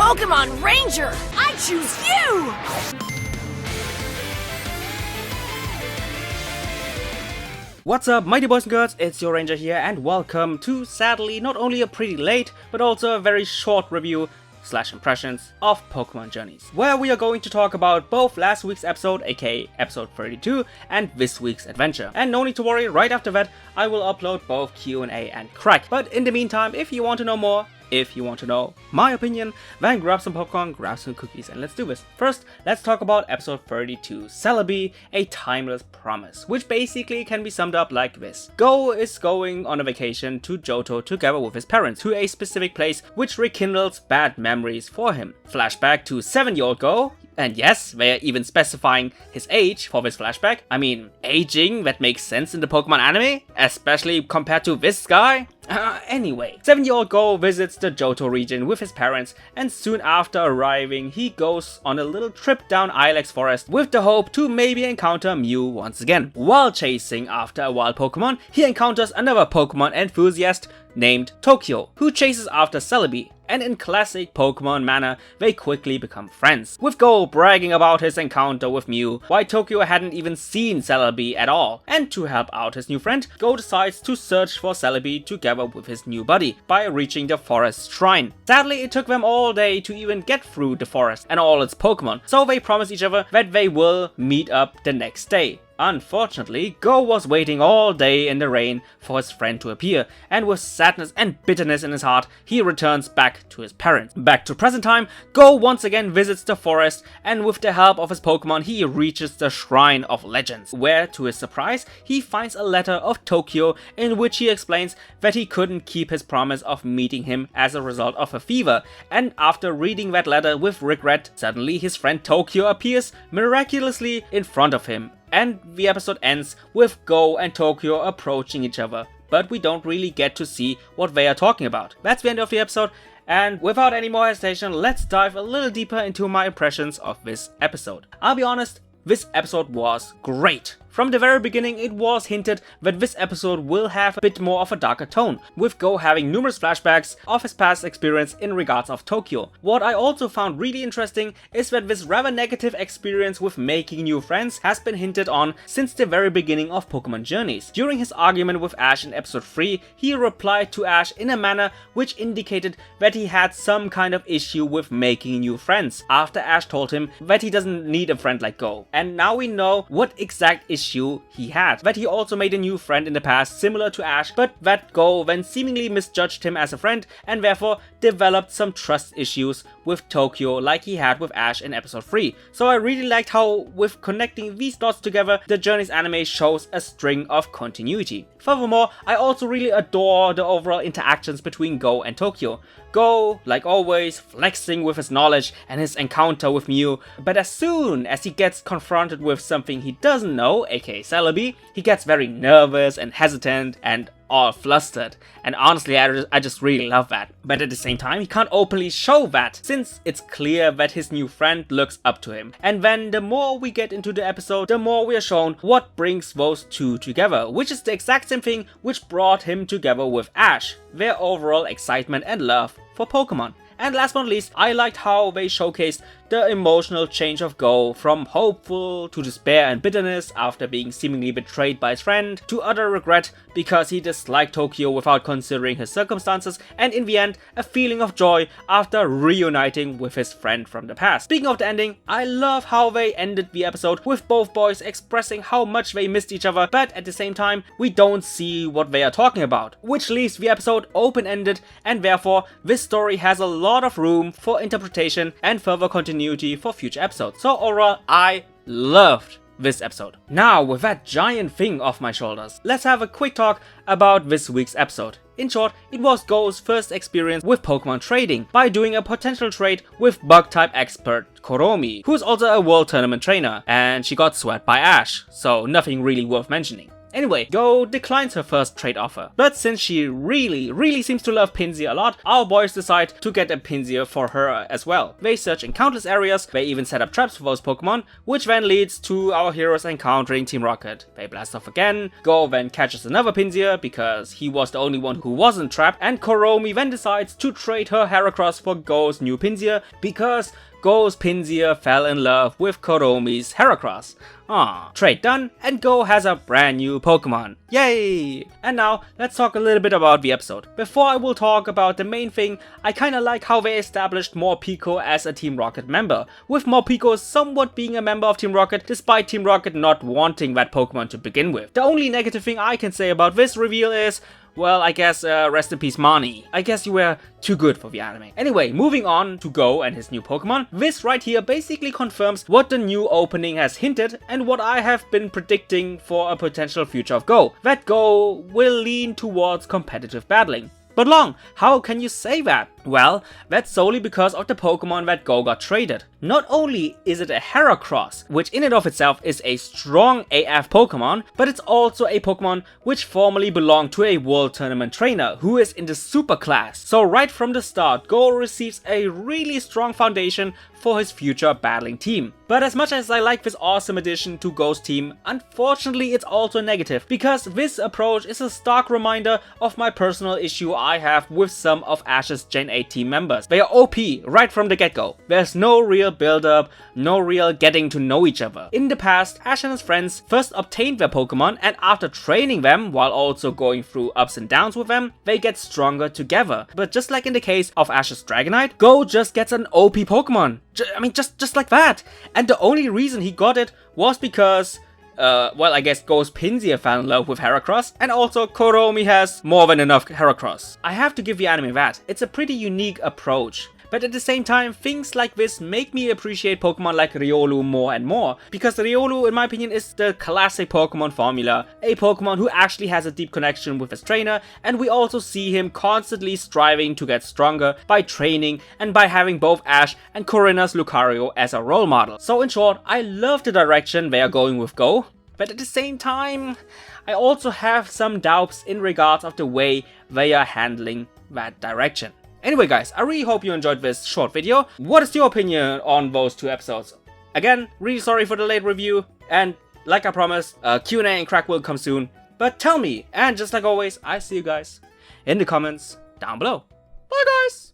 Pokemon Ranger! I choose you! What's up, mighty boys and girls, it's your Ranger here, and welcome to, sadly, not only a pretty late, but also a very short review / impressions of Pokemon Journeys, where we are going to talk about both last week's episode, aka episode 32, and this week's adventure. And no need to worry, right after that, I will upload both Q&A and Crack. But in the meantime, if you want to know more, if you want to know my opinion, then grab some popcorn, grab some cookies, and let's do this. First, let's talk about episode 32, Celebi, A Timeless Promise, which basically can be summed up like this. Go is going on a vacation to Johto together with his parents to a specific place which rekindles bad memories for him. Flashback to 7-year-old Go. And yes, they're even specifying his age for this flashback. I mean, aging that makes sense in the Pokemon anime, especially compared to this guy. Anyway, 7-year-old Go visits the Johto region with his parents, and soon after arriving, he goes on a little trip down Ilex Forest with the hope to maybe encounter Mew once again. While chasing after a wild Pokemon, he encounters another Pokemon enthusiast named Tokyo, who chases after Celebi, and in classic Pokemon manner, they quickly become friends, with Go bragging about his encounter with Mew, why Tokyo hadn't even seen Celebi at all. And to help out his new friend, Go decides to search for Celebi together with his new buddy, by reaching the forest shrine. Sadly, it took them all day to even get through the forest and all its Pokemon, so they promise each other that they will meet up the next day. Unfortunately, Go was waiting all day in the rain for his friend to appear, and with sadness and bitterness in his heart, he returns back to his parents. Back to present time, Go once again visits the forest, and with the help of his Pokemon, he reaches the Shrine of Legends, where, to his surprise, he finds a letter of Tokyo in which he explains that he couldn't keep his promise of meeting him as a result of a fever, and after reading that letter with regret, suddenly his friend Tokyo appears miraculously in front of him. And the episode ends with Go and Tokyo approaching each other, but we don't really get to see what they are talking about. That's the end of the episode, and without any more hesitation, let's dive a little deeper into my impressions of this episode. I'll be honest, this episode was great. From the very beginning, it was hinted that this episode will have a bit more of a darker tone, with Go having numerous flashbacks of his past experience in regards of Tokyo. What I also found really interesting is that this rather negative experience with making new friends has been hinted on since the very beginning of Pokemon Journeys. During his argument with Ash in episode 3, he replied to Ash in a manner which indicated that he had some kind of issue with making new friends, after Ash told him that he doesn't need a friend like Go. And now we know what exact issue he had, that he also made a new friend in the past similar to Ash, but that Go then seemingly misjudged him as a friend and therefore developed some trust issues with Tokyo like he had with Ash in episode 3. So I really liked how, with connecting these dots together, the Journeys anime shows a string of continuity. Furthermore, I also really adore the overall interactions between Go and Tokyo. Go, like always, flexing with his knowledge and his encounter with Mew, but as soon as he gets confronted with something he doesn't know, aka Celebi, he gets very nervous and hesitant and all flustered, and honestly I just really love that. But at the same time, he can't openly show that, since it's clear that his new friend looks up to him. And then the more we get into the episode, the more we are shown what brings those two together, which is the exact same thing which brought him together with Ash, their overall excitement and love for Pokemon. And last but not least, I liked how they showcased the emotional change of Go from hopeful to despair and bitterness after being seemingly betrayed by his friend, to utter regret because he disliked Tokyo without considering his circumstances, and in the end, a feeling of joy after reuniting with his friend from the past. Speaking of the ending, I love how they ended the episode with both boys expressing how much they missed each other, but at the same time, we don't see what they are talking about, which leaves the episode open-ended, and therefore, this story has a lot of room for interpretation and further continuity for future episodes. So overall, I loved this episode. Now, with that giant thing off my shoulders, let's have a quick talk about this week's episode. In short, it was Go's first experience with Pokemon trading by doing a potential trade with Bug-type expert Koromi, who's also a World Tournament trainer, and she got swept by Ash, so nothing really worth mentioning. Anyway, Go declines her first trade offer, but since she really seems to love Pinsir a lot, our boys decide to get a Pinsir for her as well. They search in countless areas, they even set up traps for those Pokemon, which then leads to our heroes encountering Team Rocket. They blast off again, Go then catches another Pinsir because he was the only one who wasn't trapped, and Koromi then decides to trade her Heracross for Go's new Pinsir because Go's Pinsir fell in love with Koromi's Heracross. Trade done, and Go has a brand new Pokemon. Yay! And now, let's talk a little bit about the episode. Before I will talk about the main thing, I kinda like how they established Morpeko as a Team Rocket member, with Morpeko somewhat being a member of Team Rocket despite Team Rocket not wanting that Pokemon to begin with. The only negative thing I can say about this reveal is, well, I guess rest in peace Marnie. I guess you were too good for the anime. Anyway, moving on to Go and his new Pokemon. This right here basically confirms what the new opening has hinted and what I have been predicting for a potential future of Go. That Go will lean towards competitive battling. But Long, how can you say that? Well, that's solely because of the Pokemon that Go got traded. Not only is it a Heracross, which in and of itself is a strong AF Pokemon, but it's also a Pokemon which formerly belonged to a World Tournament trainer who is in the Super class. So right from the start, Go receives a really strong foundation for his future battling team. But as much as I like this awesome addition to Go's team, unfortunately it's also negative, because this approach is a stark reminder of my personal issue I have with some of Ash's Gen 8 team members. They are OP right from the get-go. There's no real build-up, no real getting to know each other. In the past, Ash and his friends first obtained their Pokemon, and after training them while also going through ups and downs with them, they get stronger together. But just like in the case of Ash's Dragonite, Go just gets an OP Pokemon. Just like that. And the only reason he got it was because well, I guess Go's Pinsir fell in love with Heracross, and also Koromi has more than enough Heracross. I have to give the anime that. It's a pretty unique approach. But at the same time, things like this make me appreciate Pokemon like Riolu more and more, because Riolu, in my opinion, is the classic Pokemon formula, a Pokemon who actually has a deep connection with his trainer, and we also see him constantly striving to get stronger by training and by having both Ash and Corina's Lucario as a role model. So in short, I love the direction they are going with Go, but at the same time, I also have some doubts in regards of the way they are handling that direction. Anyway guys, I really hope you enjoyed this short video. What is your opinion on those two episodes? Again, really sorry for the late review, and like I promised, Q&A and crack will come soon. But tell me, and just like always, I see you guys in the comments down below. Bye guys!